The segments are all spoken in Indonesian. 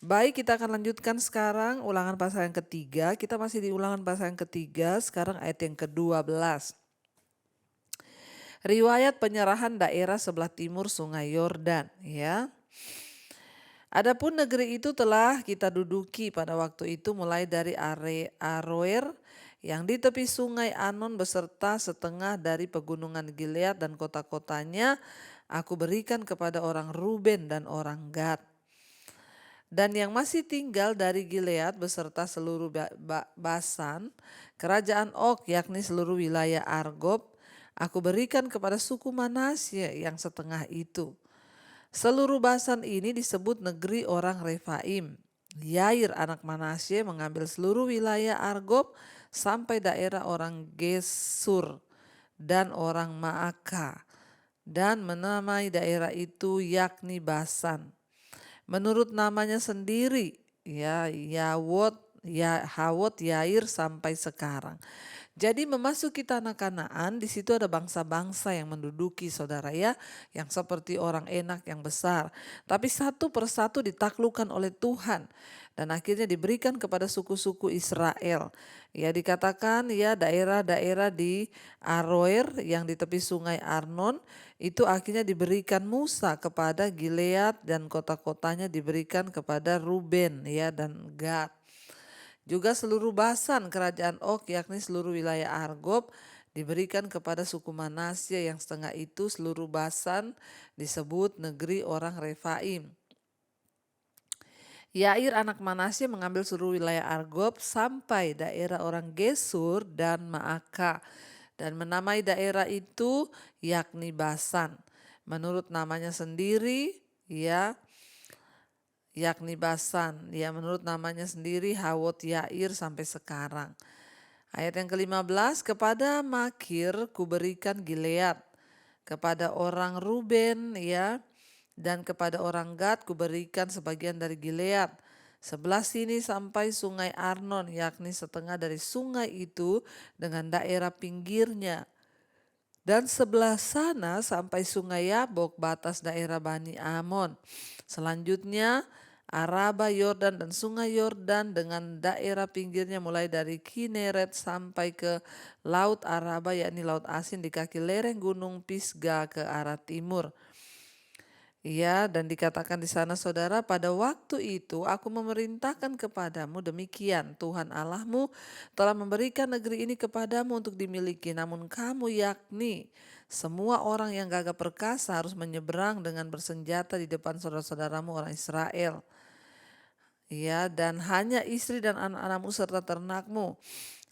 Baik, kita akan lanjutkan sekarang ulangan pasal yang ketiga. Kita masih di ulangan pasal yang ketiga, sekarang ayat yang ke-12. Riwayat penyerahan daerah sebelah timur Sungai Yordan, ya. Adapun negeri itu telah kita duduki pada waktu itu mulai dari Aroer yang di tepi sungai Anon beserta setengah dari pegunungan Gilead dan kota-kotanya aku berikan kepada orang Ruben dan orang Gad. Dan yang masih tinggal dari Gilead beserta seluruh Basan, kerajaan Og yakni seluruh wilayah Argob, aku berikan kepada suku Manasye yang setengah itu. Seluruh Basan ini disebut negeri orang Refaim. Yair anak Manasye mengambil seluruh wilayah Argob sampai daerah orang Gesur dan orang Maaka dan menamai daerah itu yakni Basan. Menurut namanya sendiri, ya Hawot Yair sampai sekarang. Jadi memasuki tanah Kanaan, di situ ada bangsa-bangsa yang menduduki saudara ya, yang seperti orang Enak yang besar. Tapi satu persatu ditaklukkan oleh Tuhan dan akhirnya diberikan kepada suku-suku Israel. Ya dikatakan ya daerah-daerah di Aroer yang di tepi sungai Arnon itu akhirnya diberikan Musa kepada Gilead dan kota-kotanya diberikan kepada Ruben ya dan Gad. Juga seluruh Basan kerajaan Og yakni seluruh wilayah Argob diberikan kepada suku Manasye yang setengah itu seluruh Basan disebut negeri orang Refaim. Yair anak Manasye mengambil seluruh wilayah Argob sampai daerah orang Gesur dan Maaka dan menamai daerah itu yakni Basan. Menurut namanya sendiri ya yakni Basan. Ya menurut namanya sendiri Hawot Yair sampai sekarang. Ayat yang ke-15, kepada Makir kuberikan Gilead, kepada orang Ruben ya, dan kepada orang Gad kuberikan sebagian dari Gilead. Sebelah sini sampai sungai Arnon, yakni setengah dari sungai itu dengan daerah pinggirnya. Dan sebelah sana sampai sungai Yabok, batas daerah Bani Amon. Selanjutnya Araba, Yordan dan sungai Yordan dengan daerah pinggirnya mulai dari Kineret sampai ke Laut Araba yakni Laut Asin di kaki lereng gunung Pisga ke arah timur. Ya, dan dikatakan di sana saudara, pada waktu itu aku memerintahkan kepadamu demikian, Tuhan Allahmu telah memberikan negeri ini kepadamu untuk dimiliki, namun kamu yakni semua orang yang gagah perkasa harus menyeberang dengan bersenjata di depan saudara-saudaramu orang Israel. Ya, dan hanya istri dan anak-anakmu serta ternakmu.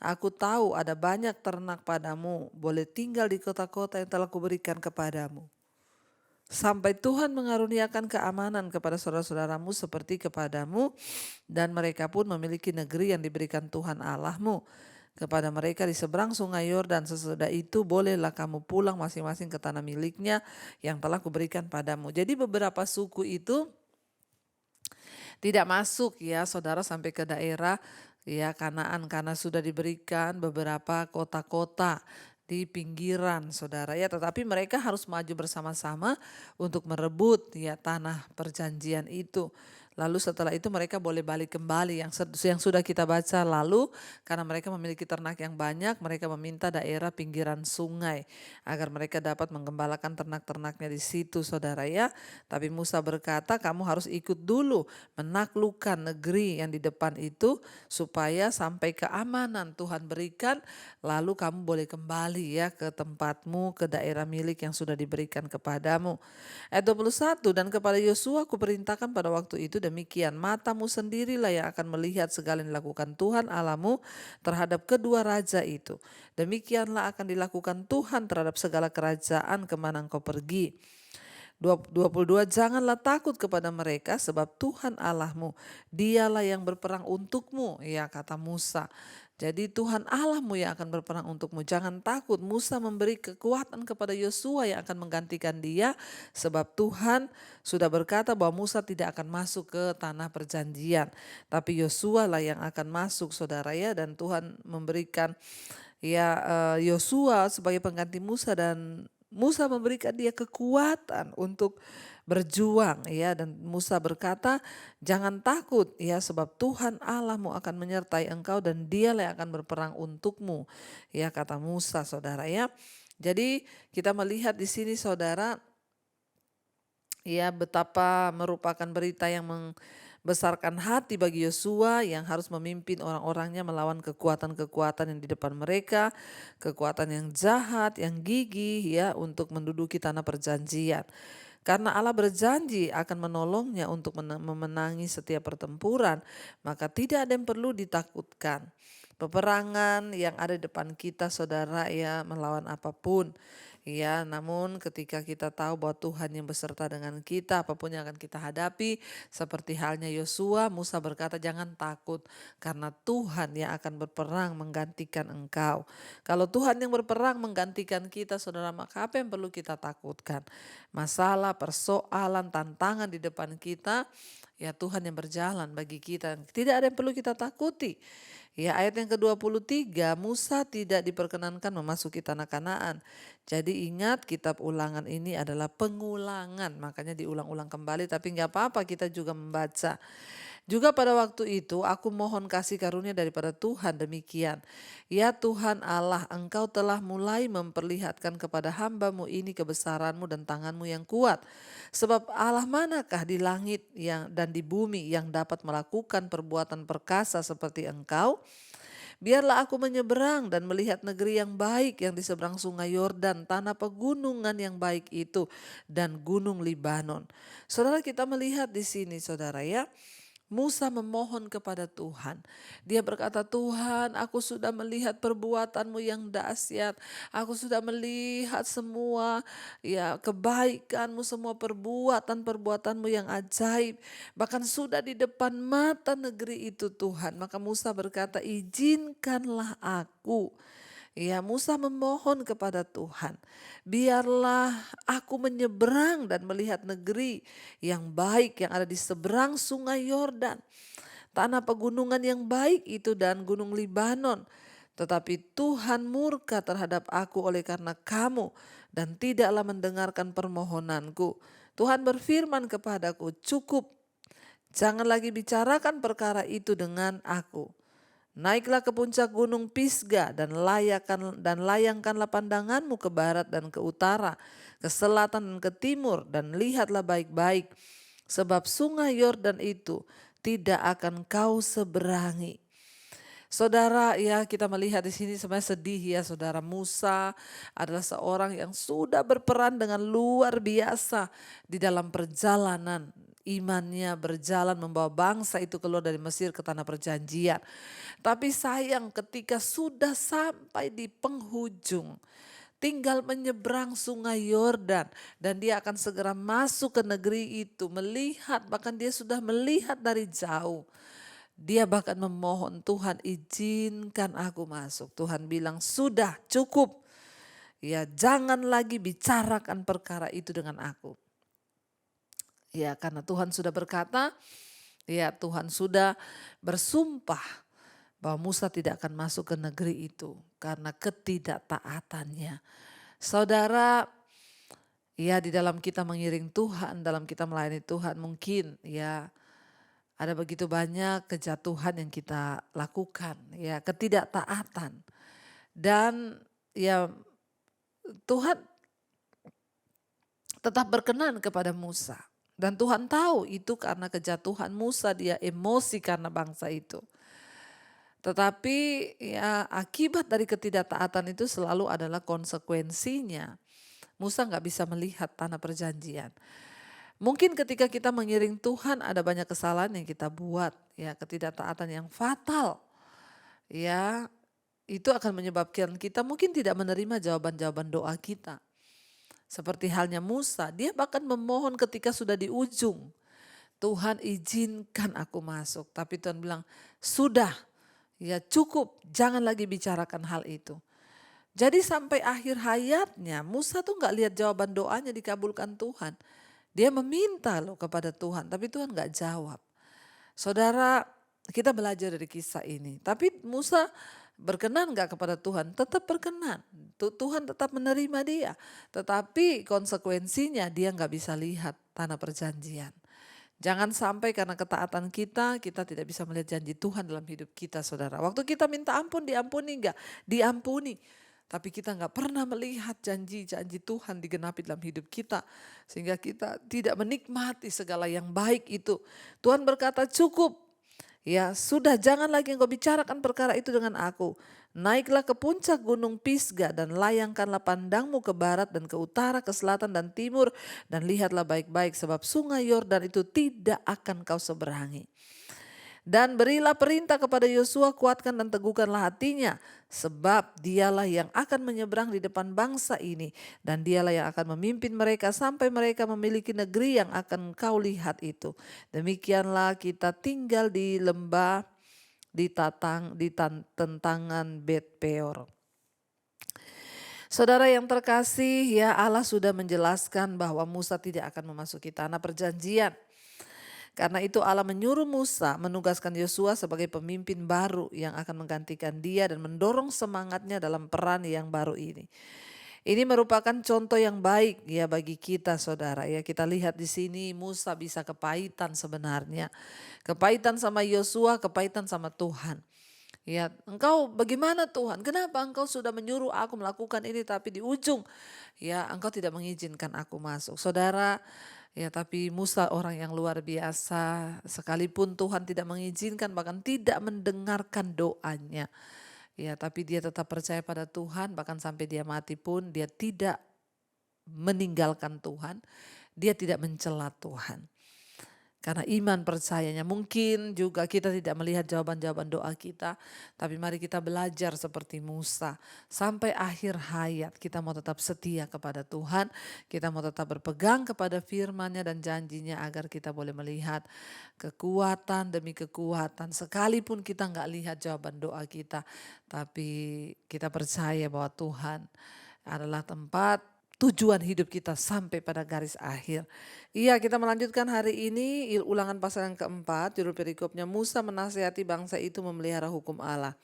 Aku tahu ada banyak ternak padamu, boleh tinggal di kota-kota yang telah kuberikan kepadamu. Sampai Tuhan mengaruniakan keamanan kepada saudara-saudaramu seperti kepadamu, dan mereka pun memiliki negeri yang diberikan Tuhan Allahmu kepada mereka di seberang sungai Yordan. Sesudah itu bolehlah kamu pulang masing-masing ke tanah miliknya yang telah kuberikan padamu. Jadi beberapa suku itu tidak masuk ya saudara sampai ke daerah ya Kanaan karena sudah diberikan beberapa kota-kota di pinggiran saudara ya, tetapi mereka harus maju bersama-sama untuk merebut ya tanah perjanjian itu. Lalu setelah itu mereka boleh balik kembali yang sudah kita baca lalu, karena mereka memiliki ternak yang banyak, mereka meminta daerah pinggiran sungai agar mereka dapat menggembalakan ternak-ternaknya di situ saudara ya. Tapi Musa berkata, kamu harus ikut dulu menaklukkan negeri yang di depan itu supaya sampai keamanan Tuhan berikan, lalu kamu boleh kembali ya ke tempatmu, ke daerah milik yang sudah diberikan kepadamu. Ayat 21, dan kepada Yosua kuperintahkan pada waktu itu demikian, matamu sendirilah yang akan melihat segala yang dilakukan Tuhan Allahmu terhadap kedua raja itu. Demikianlah akan dilakukan Tuhan terhadap segala kerajaan kemana engkau pergi. 22, janganlah takut kepada mereka sebab Tuhan Allahmu dialah yang berperang untukmu, ya kata Musa. Jadi Tuhan Allahmu yang akan berperang untukmu, jangan takut. Musa memberi kekuatan kepada Yosua yang akan menggantikan dia, sebab Tuhan sudah berkata bahwa Musa tidak akan masuk ke tanah perjanjian, tapi Yosua lah yang akan masuk saudara ya. Dan Tuhan memberikan ya Yosua sebagai pengganti Musa, dan Musa memberikan dia kekuatan untuk berjuang ya. Dan Musa berkata, jangan takut ya, sebab Tuhan Allahmu akan menyertai engkau dan dialah yang akan berperang untukmu ya, kata Musa, saudara ya. Jadi kita melihat di sini saudara ya, betapa merupakan berita yang membesarkan hati bagi Yosua yang harus memimpin orang-orangnya melawan kekuatan-kekuatan yang di depan mereka, kekuatan yang jahat, yang gigih ya, untuk menduduki tanah perjanjian. Karena Allah berjanji akan menolongnya untuk memenangi setiap pertempuran, maka tidak ada yang perlu ditakutkan. Peperangan yang ada di depan kita saudara ya, melawan apapun. Ya, namun ketika kita tahu bahwa Tuhan yang beserta dengan kita, apapun yang akan kita hadapi, seperti halnya Yosua, Musa berkata jangan takut karena Tuhan yang akan berperang menggantikan engkau. Kalau Tuhan yang berperang menggantikan kita saudara, maka apa yang perlu kita takutkan? Masalah, persoalan, tantangan di depan kita, ya Tuhan yang berjalan bagi kita. Tidak ada yang perlu kita takuti. Ya, ayat yang ke-23, Musa tidak diperkenankan memasuki tanah Kanaan. Jadi ingat, kitab Ulangan ini adalah pengulangan, makanya diulang-ulang kembali, tapi nggak apa-apa kita juga membaca. Juga pada waktu itu aku mohon kasih karunia daripada Tuhan demikian. Ya Tuhan Allah, engkau telah mulai memperlihatkan kepada hamba-Mu ini kebesaran-Mu dan tangan-Mu yang kuat. Sebab Allah manakah di langit dan di bumi yang dapat melakukan perbuatan perkasa seperti engkau? Biarlah aku menyeberang dan melihat negeri yang baik yang di seberang sungai Yordan, tanah pegunungan yang baik itu, dan gunung Libanon. Saudara, kita melihat di sini saudara ya, Musa memohon kepada Tuhan. Dia berkata, Tuhan, aku sudah melihat perbuatan-Mu yang dahsyat. Aku sudah melihat semua ya kebaikan-Mu, semua perbuatan-perbuatan-Mu yang ajaib. Bahkan sudah di depan mata negeri itu Tuhan. Maka Musa berkata, izinkanlah aku. Ya, Musa memohon kepada Tuhan, biarlah aku menyeberang dan melihat negeri yang baik yang ada di seberang sungai Yordan, tanah pegunungan yang baik itu dan gunung Libanon. Tetapi Tuhan murka terhadap aku oleh karena kamu dan tidaklah mendengarkan permohonanku. Tuhan berfirman kepadaku, cukup, jangan lagi bicarakan perkara itu dengan aku. Naiklah ke puncak gunung Pisga dan layangkanlah pandanganmu ke barat dan ke utara, ke selatan dan ke timur, dan lihatlah baik-baik, sebab sungai Yordan itu tidak akan kau seberangi. Saudara, ya kita melihat di sini sebenarnya sedih ya saudara. Musa adalah seorang yang sudah berperan dengan luar biasa di dalam perjalanan imannya, berjalan membawa bangsa itu keluar dari Mesir ke tanah perjanjian. Tapi sayang ketika sudah sampai di penghujung, tinggal menyeberang sungai Yordan dan dia akan segera masuk ke negeri itu, melihat, bahkan dia sudah melihat dari jauh. Dia bahkan memohon, Tuhan izinkan aku masuk. Tuhan bilang sudah cukup. Ya, jangan lagi bicarakan perkara itu dengan aku. Ya, karena Tuhan sudah berkata, ya Tuhan sudah bersumpah bahwa Musa tidak akan masuk ke negeri itu karena ketidaktaatannya. Saudara, ya di dalam kita mengiring Tuhan, dalam kita melayani Tuhan mungkin ya ada begitu banyak kejatuhan yang kita lakukan, ya ketidaktaatan. Dan ya Tuhan tetap berkenan kepada Musa. Dan Tuhan tahu itu karena kejatuhan Musa, dia emosi karena bangsa itu. Tetapi ya akibat dari ketidaktaatan itu selalu adalah konsekuensinya. Musa nggak bisa melihat tanah perjanjian. Mungkin ketika kita mengiring Tuhan ada banyak kesalahan yang kita buat, ya ketidaktaatan yang fatal. Ya, itu akan menyebabkan kita mungkin tidak menerima jawaban-jawaban doa kita. Seperti halnya Musa, dia bahkan memohon ketika sudah di ujung. Tuhan izinkan aku masuk, tapi Tuhan bilang, sudah, ya cukup, jangan lagi bicarakan hal itu. Jadi sampai akhir hayatnya Musa tuh gak lihat jawaban doanya dikabulkan Tuhan. Dia meminta loh kepada Tuhan, tapi Tuhan gak jawab. Saudara, kita belajar dari kisah ini. Tapi Musa Berkenan nggak kepada Tuhan? Tetap berkenan. Tuhan tetap menerima dia. Tetapi konsekuensinya dia nggak bisa lihat tanah perjanjian. Jangan sampai karena ketaatan kita tidak bisa melihat janji Tuhan dalam hidup kita, saudara. Waktu kita minta ampun, diampuni enggak? Diampuni. Tapi kita nggak pernah melihat janji-janji Tuhan digenapi dalam hidup kita. Sehingga kita tidak menikmati segala yang baik itu. Tuhan berkata cukup. Ya sudah, jangan lagi engkau bicarakan perkara itu dengan aku. Naiklah ke puncak gunung Pisga dan layangkanlah pandangmu ke barat dan ke utara, ke selatan dan timur. Dan lihatlah baik-baik sebab sungai Yordan itu tidak akan kau seberangi. Dan berilah perintah kepada Yosua, kuatkan dan teguhkanlah hatinya. Sebab dialah yang akan menyeberang di depan bangsa ini. Dan dialah yang akan memimpin mereka sampai mereka memiliki negeri yang akan kau lihat itu. Demikianlah kita tinggal di lembah di tentangan Bet Peor. Saudara yang terkasih, ya Allah sudah menjelaskan bahwa Musa tidak akan memasuki tanah perjanjian. Karena itu Allah menyuruh Musa menugaskan Yosua sebagai pemimpin baru yang akan menggantikan dia dan mendorong semangatnya dalam peran yang baru ini. Ini merupakan contoh yang baik ya bagi kita, saudara. Ya, kita lihat di sini Musa bisa kepahitan sebenarnya. Kepahitan sama Yosua, kepahitan sama Tuhan. Ya, engkau bagaimana Tuhan? Kenapa engkau sudah menyuruh aku melakukan ini tapi di ujung ya engkau tidak mengizinkan aku masuk. Saudara, ya tapi Musa orang yang luar biasa, sekalipun Tuhan tidak mengizinkan bahkan tidak mendengarkan doanya. Ya tapi dia tetap percaya pada Tuhan, bahkan sampai dia mati pun dia tidak meninggalkan Tuhan, dia tidak mencela Tuhan. Karena iman percayanya, mungkin juga kita tidak melihat jawaban-jawaban doa kita, tapi mari kita belajar seperti Musa. Sampai akhir hayat kita mau tetap setia kepada Tuhan, kita mau tetap berpegang kepada firman-Nya dan janjinya agar kita boleh melihat kekuatan demi kekuatan. Sekalipun kita nggak lihat jawaban doa kita, tapi kita percaya bahwa Tuhan adalah tempat tujuan hidup kita sampai pada garis akhir. Iya, kita melanjutkan hari ini Ulangan pasal yang keempat, judul perikopnya Musa menasihati bangsa itu memelihara hukum Allah.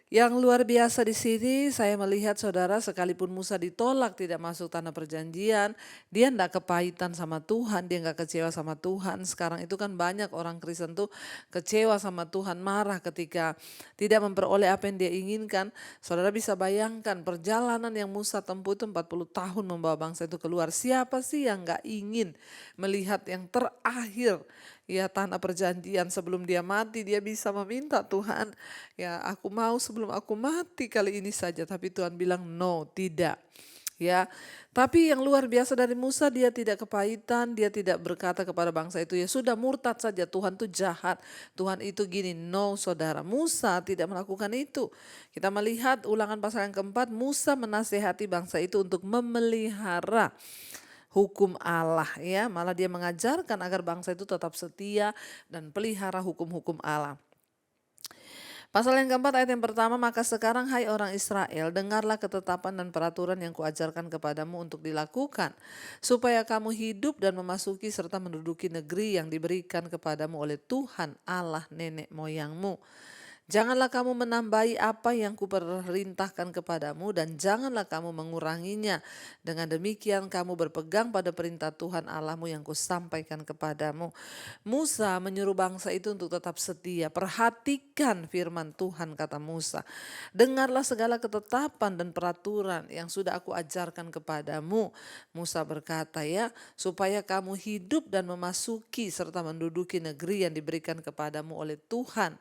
Yang luar biasa di sini saya melihat, saudara, sekalipun Musa ditolak tidak masuk tanah perjanjian, dia tidak kepahitan sama Tuhan, dia nggak kecewa sama Tuhan. Sekarang itu kan banyak orang Kristen tuh kecewa sama Tuhan, marah ketika tidak memperoleh apa yang dia inginkan. Saudara bisa bayangkan perjalanan yang Musa tempuh itu 40 tahun membawa bangsa itu keluar. Siapa sih yang nggak ingin melihat yang terakhir, ya tanah perjanjian, sebelum dia mati dia bisa meminta Tuhan, ya aku mau sebelum aku mati kali ini saja. Tapi Tuhan bilang no, tidak. Ya, tapi yang luar biasa dari Musa, dia tidak kepahitan, dia tidak berkata kepada bangsa itu ya sudah murtad saja, Tuhan itu jahat, Tuhan itu gini. No, saudara, Musa tidak melakukan itu. Kita melihat Ulangan pasal yang keempat, Musa menasehati bangsa itu untuk memelihara hukum Allah, ya. Malah dia mengajarkan agar bangsa itu tetap setia dan pelihara hukum-hukum Allah. Pasal yang keempat ayat yang pertama, maka sekarang hai orang Israel, dengarlah ketetapan dan peraturan yang kuajarkan kepadamu untuk dilakukan, supaya kamu hidup dan memasuki serta menduduki negeri yang diberikan kepadamu oleh Tuhan Allah nenek moyangmu. Janganlah kamu menambahi apa yang kuperintahkan kepadamu dan janganlah kamu menguranginya. Dengan demikian kamu berpegang pada perintah Tuhan Allahmu yang kusampaikan kepadamu. Musa menyuruh bangsa itu untuk tetap setia. Perhatikan firman Tuhan, kata Musa. Dengarlah segala ketetapan dan peraturan yang sudah aku ajarkan kepadamu. Musa berkata ya, supaya kamu hidup dan memasuki serta menduduki negeri yang diberikan kepadamu oleh Tuhan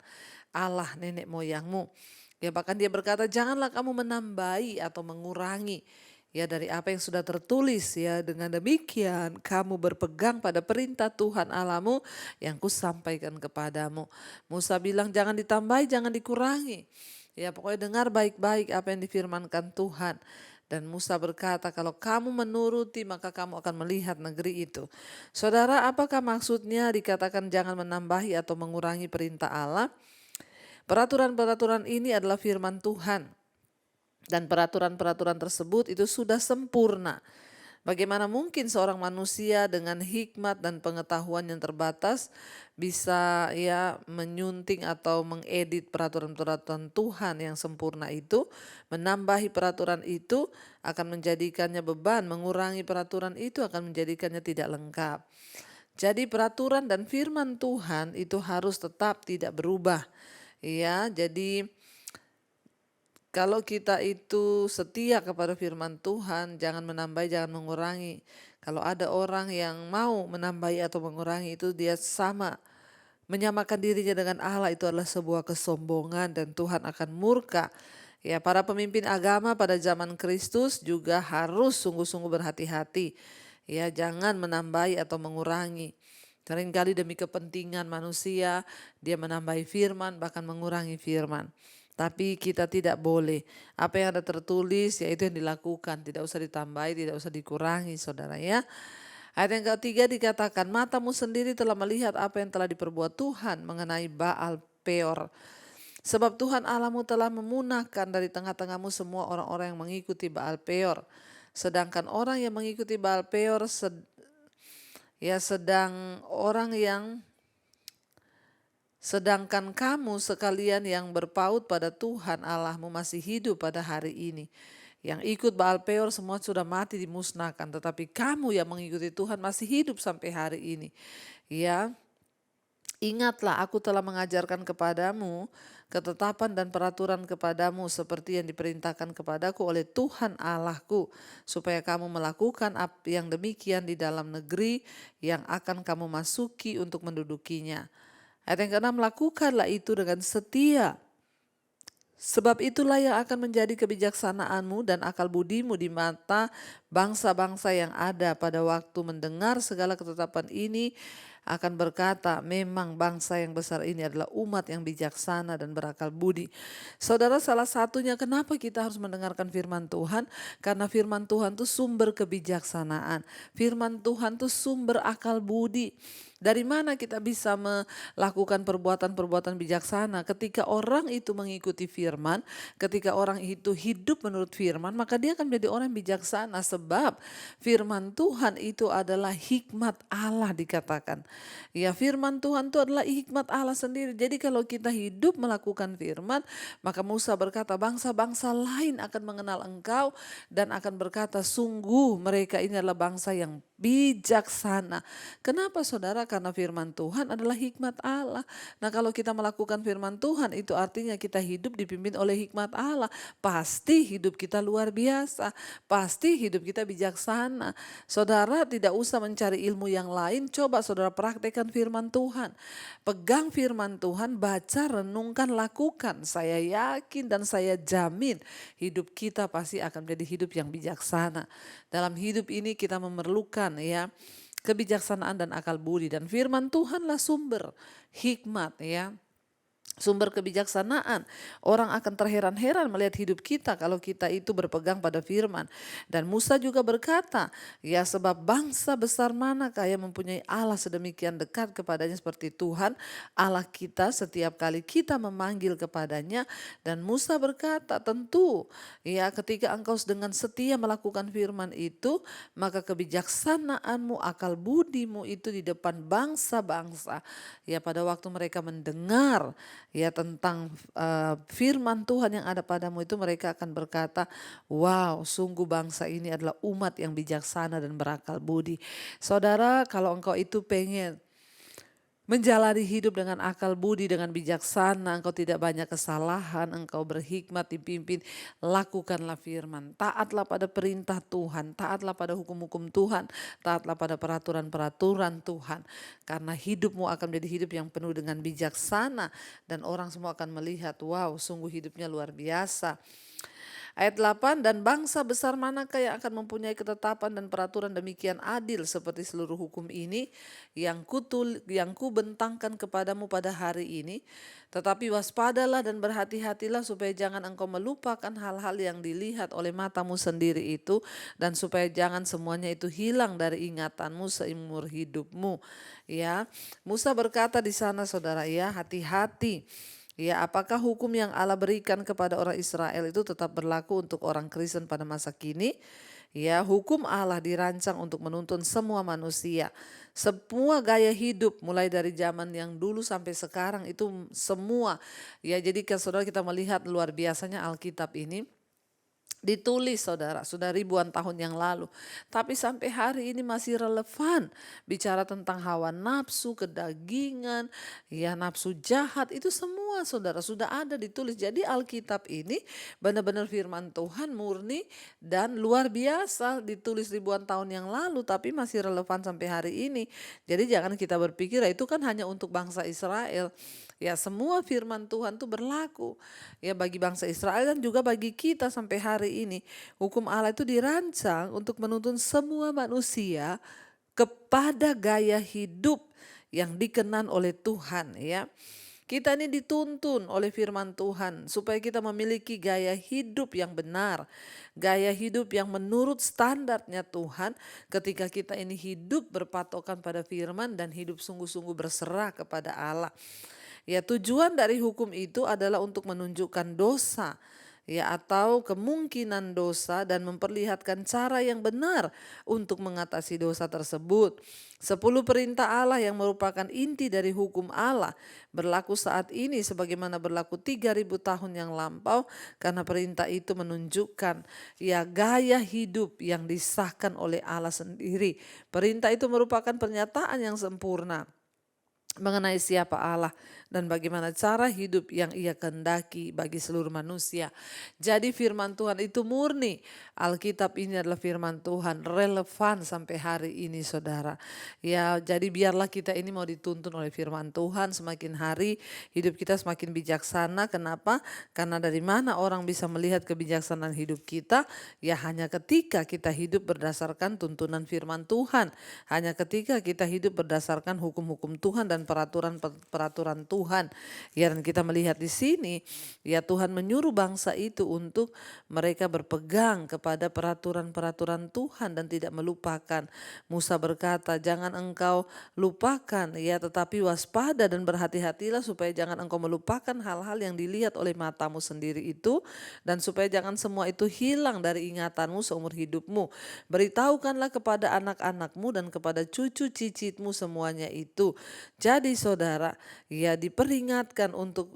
Allah nenek moyangmu. Ya bahkan dia berkata janganlah kamu menambahi atau mengurangi ya dari apa yang sudah tertulis ya. Dengan demikian kamu berpegang pada perintah Tuhan Allahmu yang kusampaikan kepadamu. Musa bilang jangan ditambahi, jangan dikurangi. Ya pokoknya dengar baik-baik apa yang difirmankan Tuhan. Dan Musa berkata kalau kamu menuruti maka kamu akan melihat negeri itu. Saudara, apakah maksudnya dikatakan jangan menambahi atau mengurangi perintah Allah? Peraturan-peraturan ini adalah firman Tuhan. Dan peraturan-peraturan tersebut itu sudah sempurna. Bagaimana mungkin seorang manusia dengan hikmat dan pengetahuan yang terbatas bisa menyunting atau mengedit peraturan-peraturan Tuhan yang sempurna itu, menambahi peraturan itu akan menjadikannya beban, mengurangi peraturan itu akan menjadikannya tidak lengkap. Jadi peraturan dan firman Tuhan itu harus tetap tidak berubah. Ya, jadi kalau kita itu setia kepada firman Tuhan, jangan menambah, jangan mengurangi. Kalau ada orang yang mau menambahi atau mengurangi itu dia menyamakan dirinya dengan Allah, itu adalah sebuah kesombongan dan Tuhan akan murka. Ya, para pemimpin agama pada zaman Kristus juga harus sungguh-sungguh berhati-hati. Ya, jangan menambahi atau mengurangi. Seringkali demi kepentingan manusia, dia menambahi firman bahkan mengurangi firman. Tapi kita tidak boleh. Apa yang ada tertulis yaitu yang dilakukan. Tidak usah ditambahi, tidak usah dikurangi, saudara ya. Ayat yang ketiga dikatakan, matamu sendiri telah melihat apa yang telah diperbuat Tuhan mengenai Baal Peor. Sebab Tuhan Allahmu telah memunahkan dari tengah-tengahmu semua orang-orang yang mengikuti Baal Peor. Sedangkan orang yang mengikuti Baal Peor sedangkan kamu sekalian yang berpaut pada Tuhan Allahmu masih hidup pada hari ini. Yang ikut Baal Peor semua sudah mati dimusnahkan, tetapi kamu yang mengikuti Tuhan masih hidup sampai hari ini. Ya, ingatlah aku telah mengajarkan kepadamu ketetapan dan peraturan kepadamu seperti yang diperintahkan kepadaku oleh Tuhan Allahku, supaya kamu melakukan yang demikian di dalam negeri yang akan kamu masuki untuk mendudukinya. Ayat yang ke-6, lakukanlah itu dengan setia. Sebab itulah yang akan menjadi kebijaksanaanmu dan akal budimu di mata bangsa-bangsa yang ada pada waktu mendengar segala ketetapan ini, akan berkata, memang bangsa yang besar ini adalah umat yang bijaksana dan berakal budi. Saudara, salah satunya kenapa kita harus mendengarkan firman Tuhan? Karena firman Tuhan itu sumber kebijaksanaan. Firman Tuhan itu sumber akal budi. Dari mana kita bisa melakukan perbuatan-perbuatan bijaksana? Ketika orang itu mengikuti firman, ketika orang itu hidup menurut firman, maka dia akan menjadi orang bijaksana. Sebab firman Tuhan itu adalah hikmat Allah dikatakan. Ya, firman Tuhan itu adalah hikmat Allah sendiri. Jadi kalau kita hidup melakukan firman, maka Musa berkata, bangsa-bangsa lain akan mengenal engkau dan akan berkata, sungguh mereka ini adalah bangsa yang bijaksana. Kenapa saudara? Karena firman Tuhan adalah hikmat Allah. Nah, kalau kita melakukan firman Tuhan itu artinya kita hidup dipimpin oleh hikmat Allah. Pasti hidup kita luar biasa. Pasti hidup kita bijaksana. Saudara tidak usah mencari ilmu yang lain. Coba saudara praktekkan firman Tuhan. Pegang firman Tuhan, baca, renungkan, lakukan. Saya yakin dan saya jamin hidup kita pasti akan menjadi hidup yang bijaksana. Dalam hidup ini kita memerlukan kebijaksanaan dan akal budi, dan firman Tuhanlah sumber hikmat sumber kebijaksanaan. Orang akan terheran-heran melihat hidup kita kalau kita itu berpegang pada firman. Dan Musa juga berkata, ya sebab bangsa besar manakah yang mempunyai Allah sedemikian dekat kepadanya seperti Tuhan Allah kita setiap kali kita memanggil kepadanya. Dan Musa berkata, tentu ketika engkau dengan setia melakukan firman itu, maka kebijaksanaanmu, akal budimu itu di depan bangsa-bangsa. Pada waktu mereka mendengar tentang firman Tuhan yang ada padamu itu, mereka akan berkata, wow, sungguh bangsa ini adalah umat yang bijaksana dan berakal budi. Saudara, kalau engkau itu pengen menjalani hidup dengan akal budi, dengan bijaksana, engkau tidak banyak kesalahan, engkau berhikmat, dipimpin, lakukanlah firman. Taatlah pada perintah Tuhan, taatlah pada hukum-hukum Tuhan, taatlah pada peraturan-peraturan Tuhan. Karena hidupmu akan menjadi hidup yang penuh dengan bijaksana dan orang semua akan melihat, wow, sungguh hidupnya luar biasa. Ayat 8, dan bangsa besar manakah yang akan mempunyai ketetapan dan peraturan demikian adil seperti seluruh hukum ini yang kubentangkan kepadamu pada hari ini. Tetapi waspadalah dan berhati-hatilah supaya jangan engkau melupakan hal-hal yang dilihat oleh matamu sendiri itu, dan supaya jangan semuanya itu hilang dari ingatanmu seumur hidupmu. Musa berkata di sana, saudara, hati-hati. Apakah hukum yang Allah berikan kepada orang Israel itu tetap berlaku untuk orang Kristen pada masa kini? Ya, hukum Allah dirancang untuk menuntun semua manusia. Semua gaya hidup mulai dari zaman yang dulu sampai sekarang itu semua. Ya, jadi saudara kita melihat luar biasanya Alkitab ini ditulis saudara, sudah ribuan tahun yang lalu. Tapi sampai hari ini masih relevan. Bicara tentang hawa nafsu, kedagingan, ya nafsu jahat, itu semua saudara sudah ada ditulis. Jadi Alkitab ini benar-benar firman Tuhan murni dan luar biasa, ditulis ribuan tahun yang lalu tapi masih relevan sampai hari ini. Jadi jangan kita berpikir itu kan hanya untuk bangsa Israel. Ya, semua firman Tuhan itu berlaku ya bagi bangsa Israel dan juga bagi kita sampai hari ini. Hukum Allah itu dirancang untuk menuntun semua manusia kepada gaya hidup yang dikenan oleh Tuhan ya. Kita ini dituntun oleh firman Tuhan supaya kita memiliki gaya hidup yang benar, gaya hidup yang menurut standarnya Tuhan. Ketika kita ini hidup berpatokan pada firman dan hidup sungguh-sungguh berserah kepada Allah. Ya, tujuan dari hukum itu adalah untuk menunjukkan dosa ya atau kemungkinan dosa dan memperlihatkan cara yang benar untuk mengatasi dosa tersebut. 10 perintah Allah yang merupakan inti dari hukum Allah berlaku saat ini sebagaimana berlaku 3000 tahun yang lampau, karena perintah itu menunjukkan ya gaya hidup yang disahkan oleh Allah sendiri. Perintah itu merupakan pernyataan yang sempurna mengenai siapa Allah dan bagaimana cara hidup yang Ia kehendaki bagi seluruh manusia. Jadi firman Tuhan itu murni. Alkitab ini adalah firman Tuhan, relevan sampai hari ini saudara. Ya, jadi biarlah kita ini mau dituntun oleh firman Tuhan, semakin hari hidup kita semakin bijaksana. Kenapa? Karena dari mana orang bisa melihat kebijaksanaan hidup kita? Ya hanya ketika kita hidup berdasarkan tuntunan firman Tuhan. Hanya ketika kita hidup berdasarkan hukum-hukum Tuhan dan peraturan Tuhan. Ya, dan kita melihat di sini ya Tuhan menyuruh bangsa itu untuk mereka berpegang kepada peraturan-peraturan Tuhan dan tidak melupakan. Musa berkata, jangan engkau lupakan ya, tetapi waspada dan berhati-hatilah supaya jangan engkau melupakan hal-hal yang dilihat oleh matamu sendiri itu, dan supaya jangan semua itu hilang dari ingatanmu seumur hidupmu. Beritahukanlah kepada anak-anakmu dan kepada cucu cicitmu semuanya itu. Jadi saudara, ya diperingatkan untuk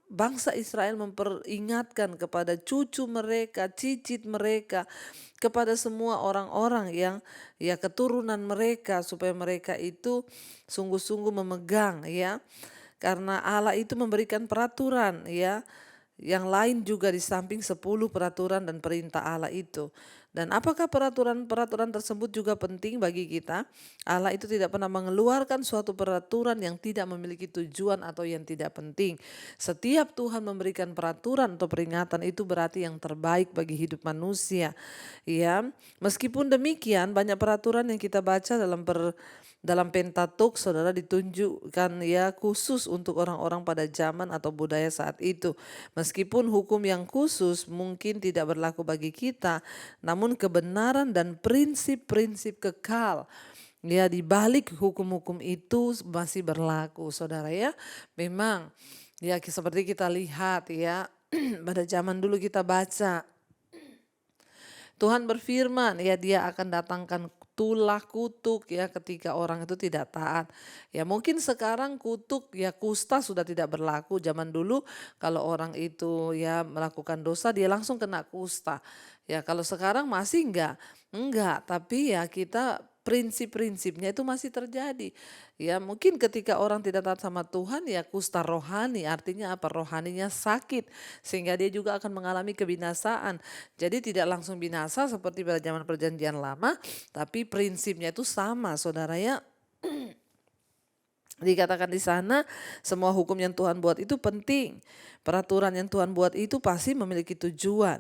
bangsa Israel memperingatkan kepada cucu mereka, cicit mereka, kepada semua orang-orang yang ya keturunan mereka, supaya mereka itu sungguh-sungguh memegang ya. Karena Allah itu memberikan peraturan ya, yang lain juga di samping 10 peraturan dan perintah Allah itu. Dan apakah peraturan-peraturan tersebut juga penting bagi kita? Allah itu tidak pernah mengeluarkan suatu peraturan yang tidak memiliki tujuan atau yang tidak penting. Setiap Tuhan memberikan peraturan atau peringatan itu berarti yang terbaik bagi hidup manusia. Ya, meskipun demikian banyak peraturan yang kita baca dalam Pentatuk saudara ditunjukkan ya khusus untuk orang-orang pada zaman atau budaya saat itu. Meskipun hukum yang khusus mungkin tidak berlaku bagi kita, namun kebenaran dan prinsip-prinsip kekal ya di balik hukum-hukum itu masih berlaku saudara ya. Memang ya seperti kita lihat ya pada zaman dulu kita baca Tuhan berfirman ya dia akan datangkan tulah kutuk ya ketika orang itu tidak taat. Ya mungkin sekarang kutuk ya kusta sudah tidak berlaku. Zaman dulu kalau orang itu ya melakukan dosa dia langsung kena kusta. Ya kalau sekarang masih enggak, tapi ya kita prinsip-prinsipnya itu masih terjadi. Ya mungkin ketika orang tidak taat sama Tuhan ya kusta rohani, artinya apa? Rohaninya sakit sehingga dia juga akan mengalami kebinasaan. Jadi tidak langsung binasa seperti pada zaman perjanjian lama, tapi prinsipnya itu sama saudara ya. Dikatakan di sana semua hukum yang Tuhan buat itu penting. Peraturan yang Tuhan buat itu pasti memiliki tujuan.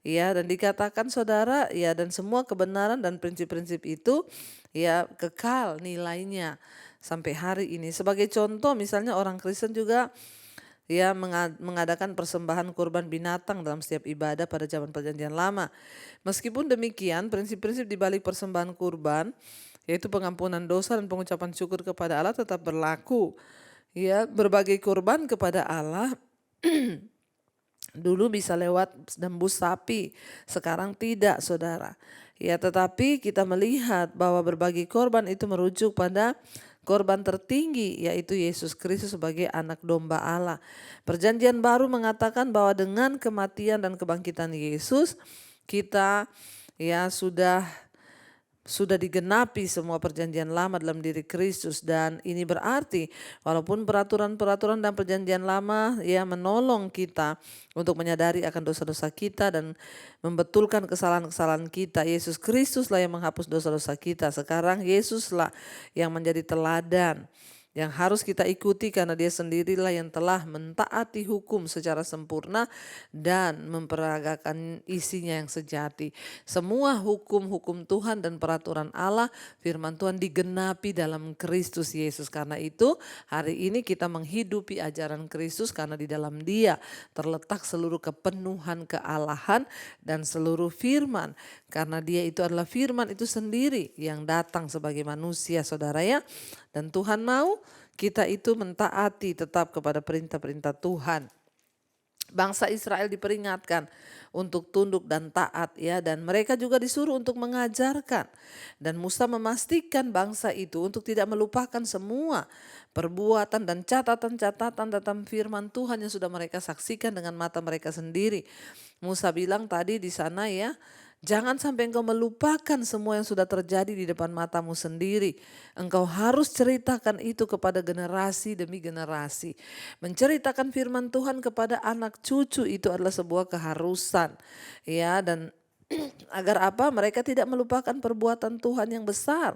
Ya, dan dikatakan saudara, ya dan semua kebenaran dan prinsip-prinsip itu ya kekal nilainya sampai hari ini. Sebagai contoh misalnya orang Kristen juga ya mengadakan persembahan kurban binatang dalam setiap ibadah pada zaman perjanjian lama. Meskipun demikian, prinsip-prinsip di balik persembahan kurban yaitu pengampunan dosa dan pengucapan syukur kepada Allah tetap berlaku. Ya, berbagai kurban kepada Allah Dulu bisa lewat dembus sapi, sekarang tidak, saudara. Ya, tetapi kita melihat bahwa berbagi korban itu merujuk pada korban tertinggi, yaitu Yesus Kristus sebagai anak domba Allah. Perjanjian baru mengatakan bahwa dengan kematian dan kebangkitan Yesus, kita sudah digenapi semua perjanjian lama dalam diri Kristus, dan ini berarti walaupun peraturan-peraturan dan perjanjian lama menolong kita untuk menyadari akan dosa-dosa kita dan membetulkan kesalahan-kesalahan kita, Yesus Kristuslah yang menghapus dosa-dosa kita. Sekarang Yesuslah yang menjadi teladan yang harus kita ikuti, karena dia sendirilah yang telah mentaati hukum secara sempurna dan memperagakan isinya yang sejati. Semua hukum-hukum Tuhan dan peraturan Allah, firman Tuhan digenapi dalam Kristus Yesus. Karena itu hari ini kita menghidupi ajaran Kristus, karena di dalam Dia terletak seluruh kepenuhan kealahan dan seluruh firman. Karena Dia itu adalah firman itu sendiri yang datang sebagai manusia, saudara ya. Dan Tuhan mau kita itu mentaati tetap kepada perintah-perintah Tuhan. Bangsa Israel diperingatkan untuk tunduk dan taat ya, dan mereka juga disuruh untuk mengajarkan. Dan Musa memastikan bangsa itu untuk tidak melupakan semua perbuatan dan catatan-catatan tentang firman Tuhan yang sudah mereka saksikan dengan mata mereka sendiri. Musa bilang tadi di sana ya, jangan sampai engkau melupakan semua yang sudah terjadi di depan matamu sendiri. Engkau harus ceritakan itu kepada generasi demi generasi. Menceritakan firman Tuhan kepada anak cucu itu adalah sebuah keharusan. Ya, dan agar apa? Mereka tidak melupakan perbuatan Tuhan yang besar.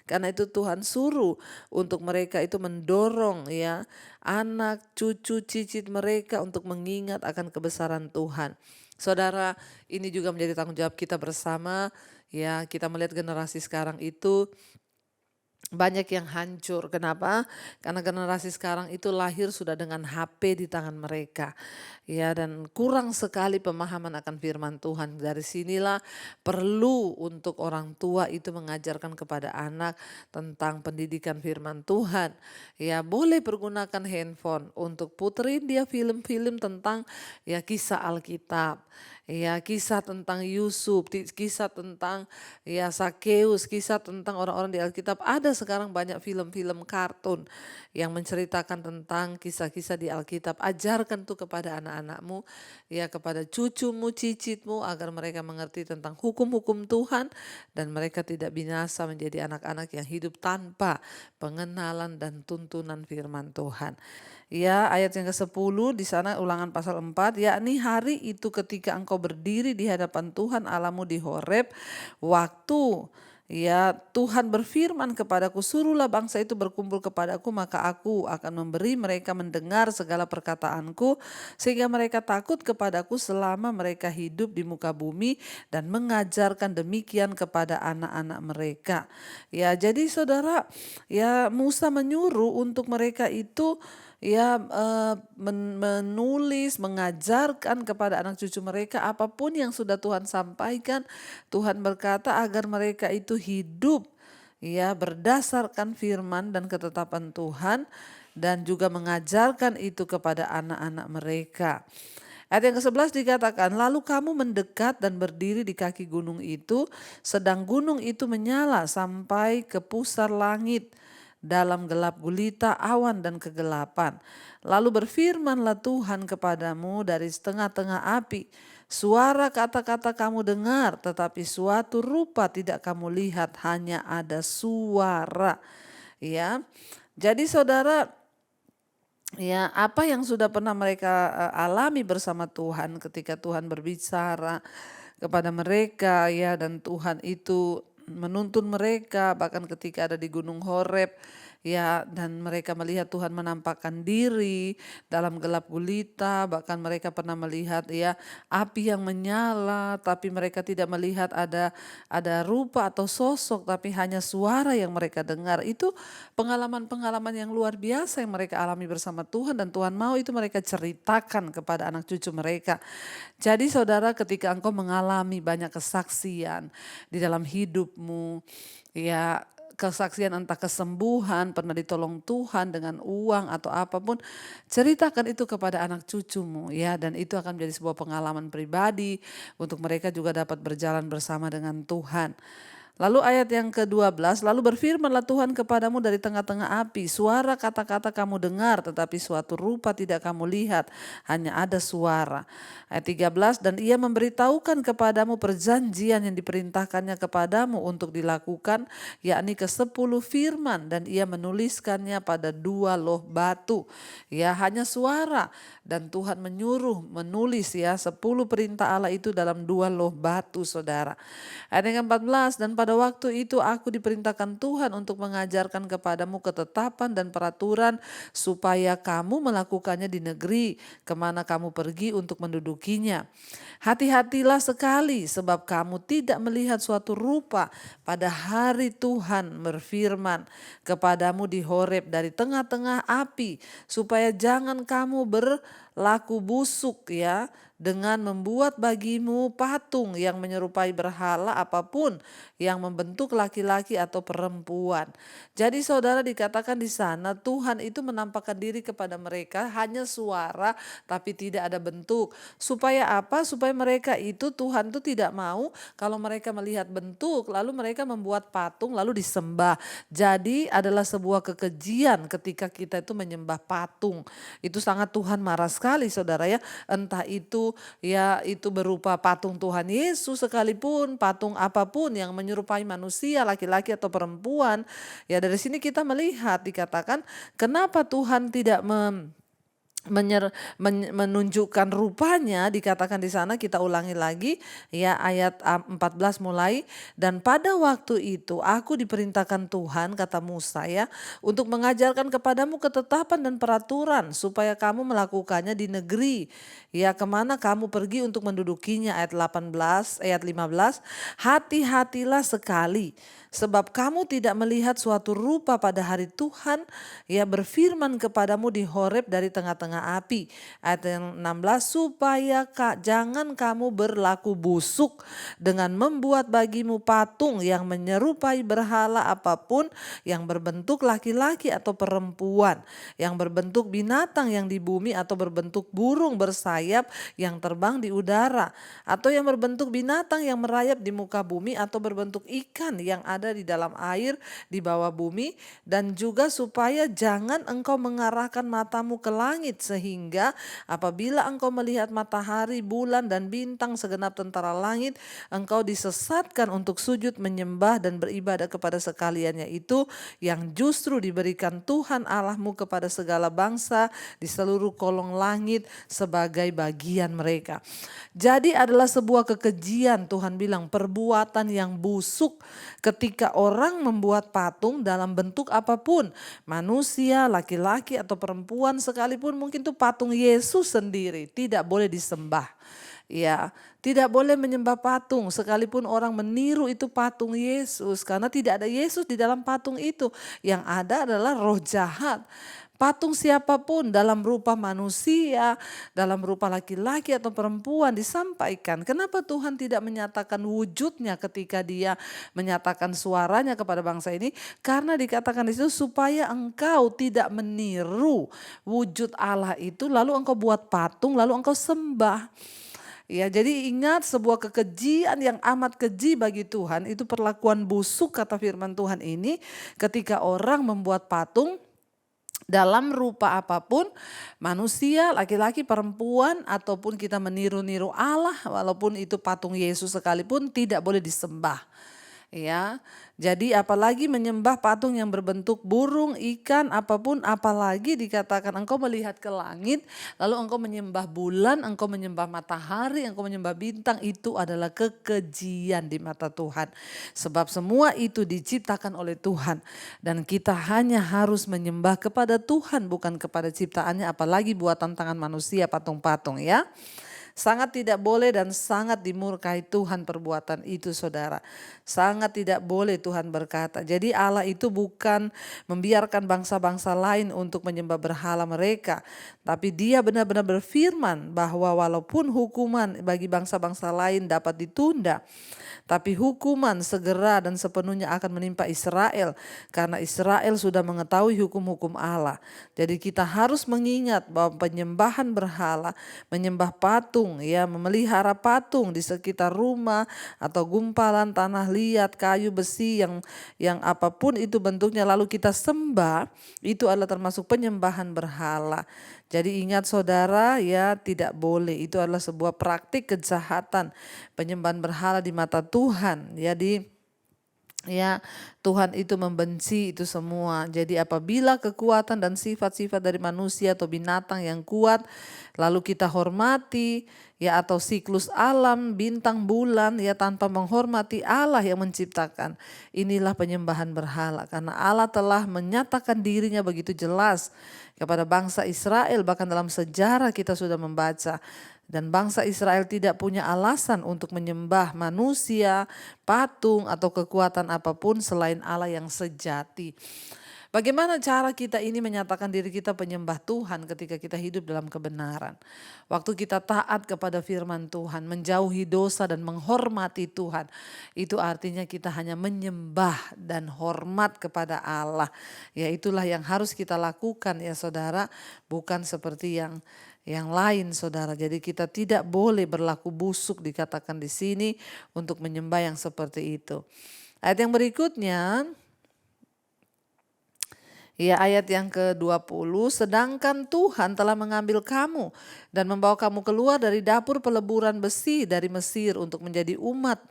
Karena itu Tuhan suruh untuk mereka itu mendorong ya anak, cucu, cicit mereka untuk mengingat akan kebesaran Tuhan. Saudara, ini juga menjadi tanggung jawab kita bersama ya. Kita melihat generasi sekarang itu banyak yang hancur. Kenapa? Karena generasi sekarang itu lahir sudah dengan HP di tangan mereka. Ya, dan kurang sekali pemahaman akan firman Tuhan. Dari sinilah perlu untuk orang tua itu mengajarkan kepada anak tentang pendidikan firman Tuhan. Ya, boleh pergunakan handphone untuk puterin dia film-film tentang ya kisah Alkitab. Ya, kisah tentang Yusuf, kisah tentang ya Sakeus, kisah tentang orang-orang di Alkitab. Ada sekarang banyak film-film kartun yang menceritakan tentang kisah-kisah di Alkitab. Ajarkan tuh kepada anak-anakmu, ya kepada cucumu, cicitmu, agar mereka mengerti tentang hukum-hukum Tuhan dan mereka tidak binasa menjadi anak-anak yang hidup tanpa pengenalan dan tuntunan firman Tuhan. Ya, ayat yang ke-10 di sana Ulangan pasal 4, yakni hari itu ketika engkau berdiri di hadapan Tuhan Allahmu di Horeb, waktu ya Tuhan berfirman kepadaku, suruhlah bangsa itu berkumpul kepadaku, maka aku akan memberi mereka mendengar segala perkataanku, sehingga mereka takut kepadaku selama mereka hidup di muka bumi, dan mengajarkan demikian kepada anak-anak mereka. Ya, jadi saudara, ya Musa menyuruh untuk mereka itu ya menulis, mengajarkan kepada anak cucu mereka apapun yang sudah Tuhan sampaikan. Tuhan berkata agar mereka itu hidup ya berdasarkan firman dan ketetapan Tuhan, dan juga mengajarkan itu kepada anak-anak mereka. Ayat yang ke-11 dikatakan, lalu kamu mendekat dan berdiri di kaki gunung itu, sedang gunung itu menyala sampai ke pusar langit dalam gelap gulita, awan dan kegelapan. Lalu berfirmanlah Tuhan kepadamu dari setengah-tengah api, suara kata-kata kamu dengar, tetapi suatu rupa tidak kamu lihat, hanya ada suara. Ya, jadi saudara, ya apa yang sudah pernah mereka alami bersama Tuhan ketika Tuhan berbicara kepada mereka ya, dan Tuhan itu menuntun mereka bahkan ketika ada di Gunung Horeb ya, dan mereka melihat Tuhan menampakkan diri dalam gelap gulita, bahkan mereka pernah melihat ya api yang menyala, tapi mereka tidak melihat ada rupa atau sosok, tapi hanya suara yang mereka dengar. Itu pengalaman-pengalaman yang luar biasa yang mereka alami bersama Tuhan, dan Tuhan mau itu mereka ceritakan kepada anak cucu mereka. Jadi saudara, ketika engkau mengalami banyak kesaksian di dalam hidupmu, ya kesaksian entah kesembuhan, pernah ditolong Tuhan dengan uang atau apapun, ceritakan itu kepada anak cucumu ya, dan itu akan menjadi sebuah pengalaman pribadi untuk mereka juga dapat berjalan bersama dengan Tuhan. Lalu ayat yang ke-12, lalu berfirmanlah Tuhan kepadamu dari tengah-tengah api, suara kata-kata kamu dengar tetapi suatu rupa tidak kamu lihat, hanya ada suara. Ayat 13, dan ia memberitahukan kepadamu perjanjian yang diperintahkannya kepadamu untuk dilakukan, yakni ke-10 firman, dan ia menuliskannya pada 2 loh batu. Ya, hanya suara, dan Tuhan menyuruh menulis ya 10 perintah Allah itu dalam 2 loh batu, saudara. Ayat yang ke-14, dan pada waktu itu aku diperintahkan Tuhan untuk mengajarkan kepadamu ketetapan dan peraturan supaya kamu melakukannya di negeri kemana kamu pergi untuk mendudukinya. Hati-hatilah sekali sebab kamu tidak melihat suatu rupa pada hari Tuhan berfirman kepadamu di Horeb dari tengah-tengah api, supaya jangan kamu berlaku busuk ya, dengan membuat bagimu patung yang menyerupai berhala apapun yang membentuk laki-laki atau perempuan. Jadi saudara, dikatakan di sana Tuhan itu menampakkan diri kepada mereka hanya suara tapi tidak ada bentuk. Supaya apa? Supaya mereka itu, Tuhan itu tidak mau kalau mereka melihat bentuk lalu mereka membuat patung lalu disembah. Jadi adalah sebuah kekejian ketika kita itu menyembah patung. Itu sangat Tuhan marah sekali, saudara ya. Entah itu ya itu berupa patung Tuhan Yesus sekalipun, patung apapun yang menyerupai manusia, laki-laki atau perempuan. Ya, dari sini kita melihat dikatakan kenapa Tuhan tidak menunjukkan rupanya, dikatakan di sana, kita ulangi lagi ya ayat 14 mulai, dan pada waktu itu aku diperintahkan Tuhan, kata Musa ya, untuk mengajarkan kepadamu ketetapan dan peraturan supaya kamu melakukannya di negeri ya kemana kamu pergi untuk mendudukinya. Ayat 15, hati-hatilah sekali sebab kamu tidak melihat suatu rupa pada hari Tuhan ya berfirman kepadamu di Horeb dari tengah-tengah api. Ayat yang 16, supaya jangan kamu berlaku busuk dengan membuat bagimu patung yang menyerupai berhala apapun yang berbentuk laki-laki atau perempuan, yang berbentuk binatang yang di bumi atau berbentuk burung bersayap yang terbang di udara, atau yang berbentuk binatang yang merayap di muka bumi, atau berbentuk ikan yang ada di dalam air di bawah bumi. Dan juga supaya jangan engkau mengarahkan matamu ke langit, sehingga apabila engkau melihat matahari, bulan dan bintang segenap tentara langit, engkau disesatkan untuk sujud menyembah dan beribadah kepada sekaliannya itu, yang justru diberikan Tuhan Allahmu kepada segala bangsa di seluruh kolong langit sebagai bagian mereka. Jadi adalah sebuah kekejian, Tuhan bilang, perbuatan yang busuk ketika orang membuat patung dalam bentuk apapun, manusia, laki-laki atau perempuan sekalipun, mungkin itu patung Yesus sendiri tidak boleh disembah. Ya, tidak boleh menyembah patung sekalipun orang meniru itu patung Yesus, karena tidak ada Yesus di dalam patung itu. Yang ada adalah roh jahat. Patung siapapun dalam rupa manusia, dalam rupa laki-laki atau perempuan disampaikan. Kenapa Tuhan tidak menyatakan wujudnya ketika dia menyatakan suaranya kepada bangsa ini? Karena dikatakan di situ supaya engkau tidak meniru wujud Allah itu lalu engkau buat patung lalu engkau sembah. Ya, jadi ingat, sebuah kekejian yang amat keji bagi Tuhan itu perlakuan busuk, kata firman Tuhan ini, ketika orang membuat patung dalam rupa apapun, manusia, laki-laki, perempuan, ataupun kita meniru-niru Allah, walaupun itu patung Yesus sekalipun tidak boleh disembah. Ya, jadi apalagi menyembah patung yang berbentuk burung, ikan, apapun, apalagi dikatakan engkau melihat ke langit, lalu engkau menyembah bulan, engkau menyembah matahari, engkau menyembah bintang, itu adalah kekejian di mata Tuhan. Sebab semua itu diciptakan oleh Tuhan dan kita hanya harus menyembah kepada Tuhan, bukan kepada ciptaannya, apalagi buatan tangan manusia, patung-patung ya. Sangat tidak boleh dan sangat dimurkai Tuhan perbuatan itu, saudara. Sangat tidak boleh Tuhan berkata. Jadi Allah itu bukan membiarkan bangsa-bangsa lain untuk menyembah berhala mereka. Tapi Dia benar-benar berfirman bahwa walaupun hukuman bagi bangsa-bangsa lain dapat ditunda, tapi hukuman segera dan sepenuhnya akan menimpa Israel karena Israel sudah mengetahui hukum-hukum Allah. Jadi kita harus mengingat bahwa penyembahan berhala, menyembah patung, ya, memelihara patung di sekitar rumah atau gumpalan tanah liat, kayu, besi yang apapun itu bentuknya lalu kita sembah, itu adalah termasuk penyembahan berhala. Jadi ingat saudara, ya, tidak boleh. Itu adalah sebuah praktik kejahatan, penyembahan berhala di mata Tuhan. Jadi ya, Tuhan itu membenci itu semua. Jadi apabila kekuatan dan sifat-sifat dari manusia atau binatang yang kuat lalu kita hormati, ya, atau siklus alam, bintang, bulan, ya, tanpa menghormati Allah yang menciptakan, inilah penyembahan berhala. Karena Allah telah menyatakan dirinya begitu jelas kepada bangsa Israel, bahkan dalam sejarah kita sudah membaca. Dan bangsa Israel tidak punya alasan untuk menyembah manusia, patung, atau kekuatan apapun selain Allah yang sejati. Bagaimana cara kita ini menyatakan diri kita penyembah Tuhan ketika kita hidup dalam kebenaran? Waktu kita taat kepada firman Tuhan, menjauhi dosa dan menghormati Tuhan. Itu artinya kita hanya menyembah dan hormat kepada Allah. Ya, itulah yang harus kita lakukan, ya saudara, bukan seperti yang lain, saudara. Jadi kita tidak boleh berlaku busuk, dikatakan di sini, untuk menyembah yang seperti itu. Ayat yang berikutnya, ya, ayat yang ke-20, sedangkan Tuhan telah mengambil kamu dan membawa kamu keluar dari dapur peleburan besi dari Mesir untuk menjadi umat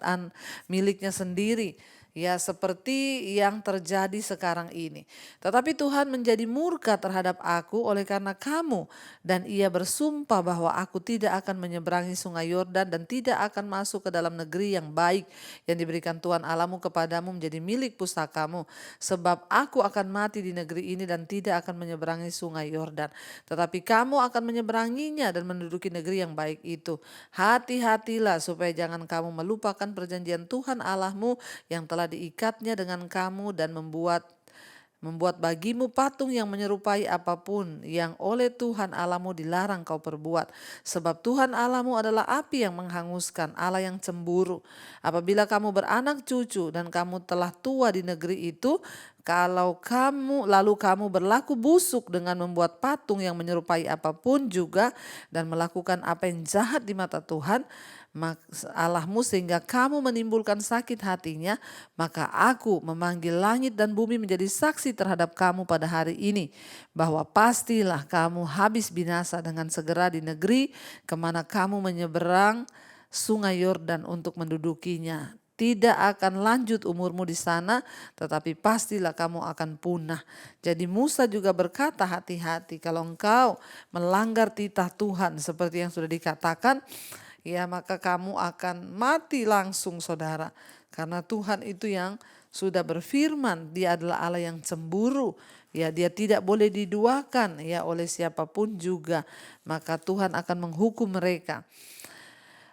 miliknya sendiri. Ya, seperti yang terjadi sekarang ini. Tetapi Tuhan menjadi murka terhadap aku oleh karena kamu, dan Ia bersumpah bahwa aku tidak akan menyeberangi sungai Yordan dan tidak akan masuk ke dalam negeri yang baik yang diberikan Tuhan Allahmu kepadamu menjadi milik pusakamu. Sebab aku akan mati di negeri ini dan tidak akan menyeberangi sungai Yordan. Tetapi kamu akan menyeberanginya dan menduduki negeri yang baik itu. Hati-hatilah supaya jangan kamu melupakan perjanjian Tuhan Allahmu yang telah diikatnya dengan kamu dan membuat bagimu patung yang menyerupai apapun yang oleh Tuhan Allahmu dilarang kau perbuat. Sebab Tuhan Allahmu adalah api yang menghanguskan, Allah yang cemburu. Apabila kamu beranak cucu dan kamu telah tua di negeri itu, lalu kamu berlaku busuk dengan membuat patung yang menyerupai apapun juga dan melakukan apa yang jahat di mata Tuhan Allahmu sehingga kamu menimbulkan sakit hatinya, maka aku memanggil langit dan bumi menjadi saksi terhadap kamu pada hari ini, bahwa pastilah kamu habis binasa dengan segera di negeri kemana kamu menyeberang sungai Yordan untuk mendudukinya. Tidak akan lanjut umurmu di sana, tetapi pastilah kamu akan punah. Jadi Musa juga berkata, hati-hati kalau engkau melanggar titah Tuhan seperti yang sudah dikatakan, ya, maka kamu akan mati langsung, saudara. Karena Tuhan itu yang sudah berfirman, Dia adalah Allah yang cemburu. Ya, Dia tidak boleh diduakan, ya, oleh siapapun juga. Maka Tuhan akan menghukum mereka.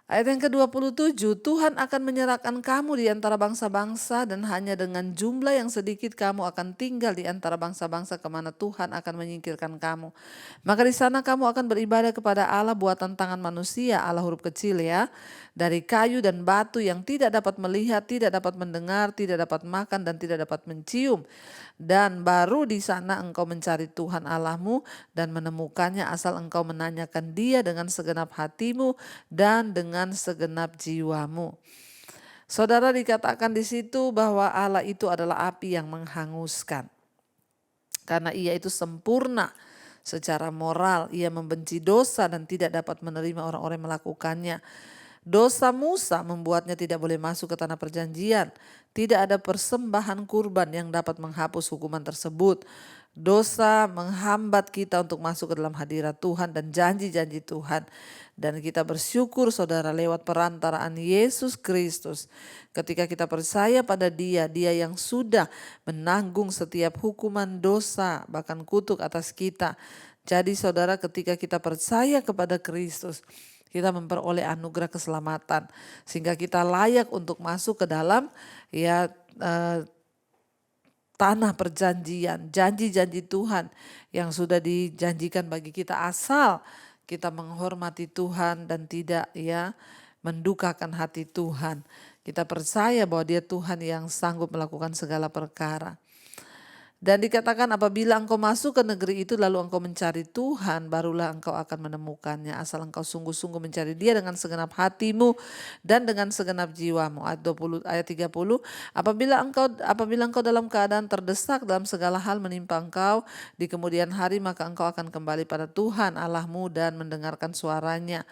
Ayat yang ke-27, Tuhan akan menyerahkan kamu di antara bangsa-bangsa dan hanya dengan jumlah yang sedikit kamu akan tinggal di antara bangsa-bangsa kemana Tuhan akan menyingkirkan kamu. Maka di sana kamu akan beribadah kepada Allah buatan tangan manusia, Allah huruf kecil, ya, dari kayu dan batu yang tidak dapat melihat, tidak dapat mendengar, tidak dapat makan dan tidak dapat mencium. Dan baru di sana engkau mencari Tuhan Allahmu dan menemukannya asal engkau menanyakan Dia dengan segenap hatimu dan dengan segenap jiwamu. Saudara, dikatakan di situ bahwa Allah itu adalah api yang menghanguskan. Karena Ia itu sempurna secara moral, Ia membenci dosa dan tidak dapat menerima orang-orang yang melakukannya. Dosa Musa membuatnya tidak boleh masuk ke tanah perjanjian. Tidak ada persembahan kurban yang dapat menghapus hukuman tersebut. Dosa menghambat kita untuk masuk ke dalam hadirat Tuhan dan janji-janji Tuhan. Dan kita bersyukur, saudara, lewat perantaraan Yesus Kristus. Ketika kita percaya pada Dia, Dia yang sudah menanggung setiap hukuman dosa, bahkan kutuk atas kita. Jadi saudara, ketika kita percaya kepada Kristus, kita memperoleh anugerah keselamatan sehingga kita layak untuk masuk ke dalam ya tanah perjanjian, janji-janji Tuhan yang sudah dijanjikan bagi kita asal kita menghormati Tuhan dan tidak ya mendukakan hati Tuhan. Kita percaya bahwa Dia Tuhan yang sanggup melakukan segala perkara. Dan dikatakan apabila engkau masuk ke negeri itu lalu engkau mencari Tuhan, barulah engkau akan menemukannya. Asal engkau sungguh-sungguh mencari Dia dengan segenap hatimu dan dengan segenap jiwamu. Ayat 30, apabila engkau dalam keadaan terdesak dalam segala hal menimpa engkau di kemudian hari, maka engkau akan kembali pada Tuhan Allahmu dan mendengarkan suaranya.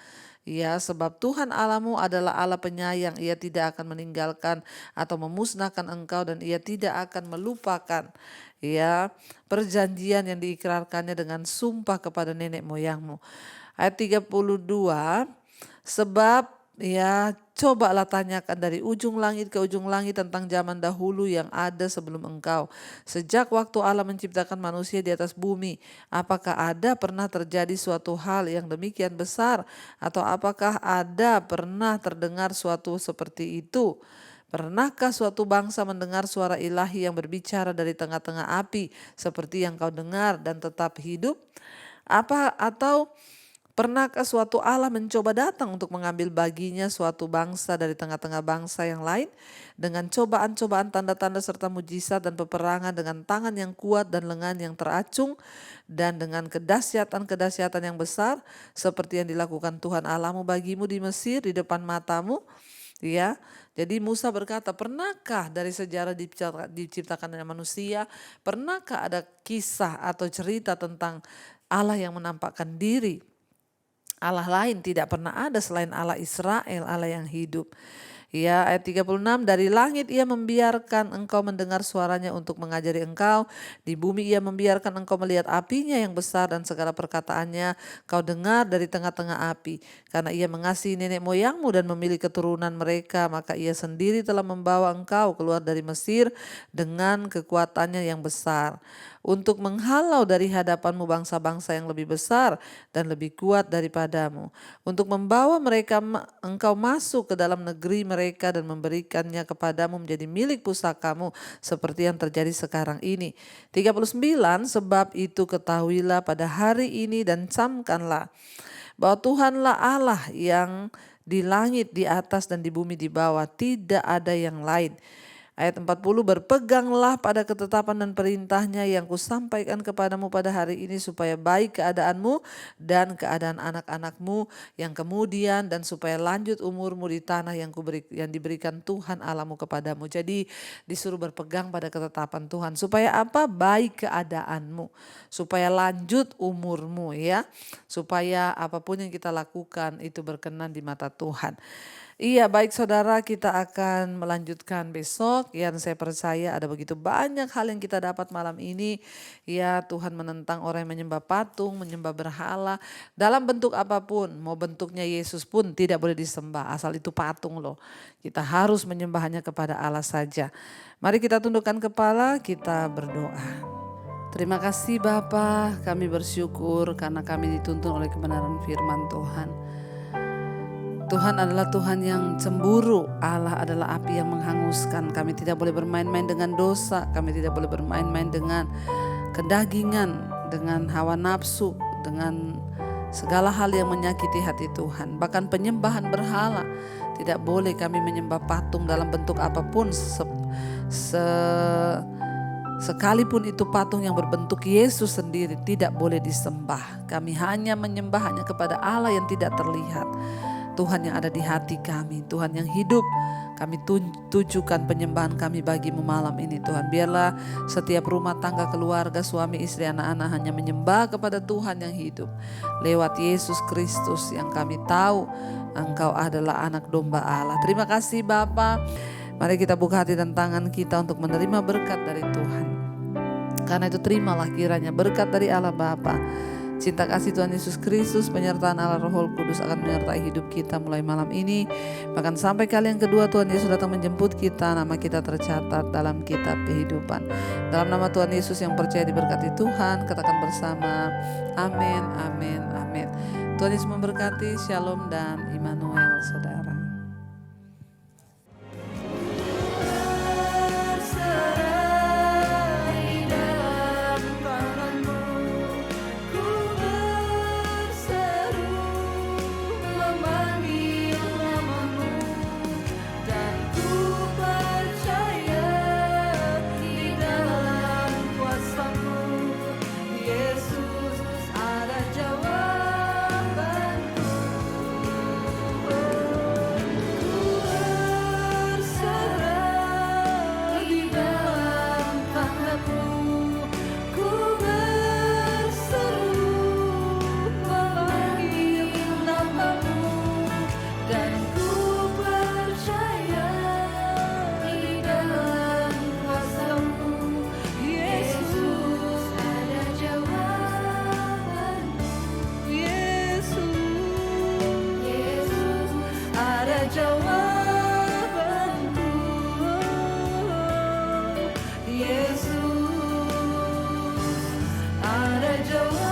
Ya, sebab Tuhan Allahmu adalah Allah penyayang, Ia tidak akan meninggalkan atau memusnahkan engkau dan Ia tidak akan melupakan ya perjanjian yang diikrarkannya dengan sumpah kepada nenek moyangmu. Ayat 32, sebab ya cobalah tanyakan dari ujung langit ke ujung langit tentang zaman dahulu yang ada sebelum engkau. Sejak waktu Allah menciptakan manusia di atas bumi, apakah ada pernah terjadi suatu hal yang demikian besar? Atau apakah ada pernah terdengar suatu seperti itu? Pernahkah suatu bangsa mendengar suara ilahi yang berbicara dari tengah-tengah api seperti yang kau dengar dan tetap hidup? Atau pernahkah suatu Allah mencoba datang untuk mengambil baginya suatu bangsa dari tengah-tengah bangsa yang lain dengan cobaan-cobaan, tanda-tanda serta mujizat dan peperangan dengan tangan yang kuat dan lengan yang teracung dan dengan kedahsyatan-kedahsyatan yang besar seperti yang dilakukan Tuhan Allahmu bagimu di Mesir di depan matamu? Ya, jadi Musa berkata, pernahkah dari sejarah diciptakannya manusia, pernahkah ada kisah atau cerita tentang Allah yang menampakkan diri? Allah lain tidak pernah ada selain Allah Israel, Allah yang hidup. Ya, ayat 36, dari langit Ia membiarkan engkau mendengar suaranya untuk mengajari engkau. Di bumi Ia membiarkan engkau melihat apinya yang besar dan segala perkataannya kau dengar dari tengah-tengah api. Karena Ia mengasihi nenek moyangmu dan memilih keturunan mereka, maka Ia sendiri telah membawa engkau keluar dari Mesir dengan kekuatannya yang besar, untuk menghalau dari hadapanmu bangsa-bangsa yang lebih besar dan lebih kuat daripadamu, untuk membawa engkau masuk ke dalam negeri mereka dan memberikannya kepadamu menjadi milik pusakamu seperti yang terjadi sekarang ini. 39, sebab itu ketahuilah pada hari ini dan camkanlah bahwa Tuhanlah Allah yang di langit di atas dan di bumi di bawah, tidak ada yang lain. Ayat 40, berpeganglah pada ketetapan dan perintahnya yang kusampaikan kepadamu pada hari ini supaya baik keadaanmu dan keadaan anak-anakmu yang kemudian dan supaya lanjut umurmu di tanah yang diberikan Tuhan Allahmu kepadamu. Jadi disuruh berpegang pada ketetapan Tuhan supaya apa? Baik keadaanmu, supaya lanjut umurmu ya, supaya apapun yang kita lakukan itu berkenan di mata Tuhan. Iya, baik saudara, kita akan melanjutkan besok. Yang saya percaya ada begitu banyak hal yang kita dapat malam ini. Ya, Tuhan menentang orang yang menyembah patung, menyembah berhala dalam bentuk apapun. Mau bentuknya Yesus pun tidak boleh disembah, asal itu patung loh. Kita harus menyembahnya kepada Allah saja. Mari kita tundukkan kepala, kita berdoa. Terima kasih Bapa, kami bersyukur karena kami dituntun oleh kebenaran firman Tuhan. Tuhan adalah Tuhan yang cemburu, Allah adalah api yang menghanguskan. Kami tidak boleh bermain-main dengan dosa, kami tidak boleh bermain-main dengan kedagingan, dengan hawa nafsu, dengan segala hal yang menyakiti hati Tuhan. Bahkan penyembahan berhala, tidak boleh kami menyembah patung dalam bentuk apapun, sekalipun itu patung yang berbentuk Yesus sendiri tidak boleh disembah. Kami hanya menyembah hanya kepada Allah yang tidak terlihat, Tuhan yang ada di hati kami, Tuhan yang hidup. Kami tujukan penyembahan kami bagimu malam ini Tuhan. Biarlah setiap rumah tangga, keluarga, suami, istri, anak-anak hanya menyembah kepada Tuhan yang hidup. Lewat Yesus Kristus yang kami tahu Engkau adalah anak domba Allah. Terima kasih Bapa. Mari kita buka hati dan tangan kita untuk menerima berkat dari Tuhan. Karena itu terimalah kiranya berkat dari Allah Bapa, cinta kasih Tuhan Yesus Kristus, penyertaan Allah Roh Kudus akan menyertai hidup kita mulai malam ini. Bahkan sampai kali yang kedua Tuhan Yesus datang menjemput kita, nama kita tercatat dalam kitab kehidupan. Dalam nama Tuhan Yesus yang percaya diberkati Tuhan, katakan bersama, amin, amin, amin. Tuhan Yesus memberkati. Shalom dan Immanuel, saudara. Yesus ada jawaban.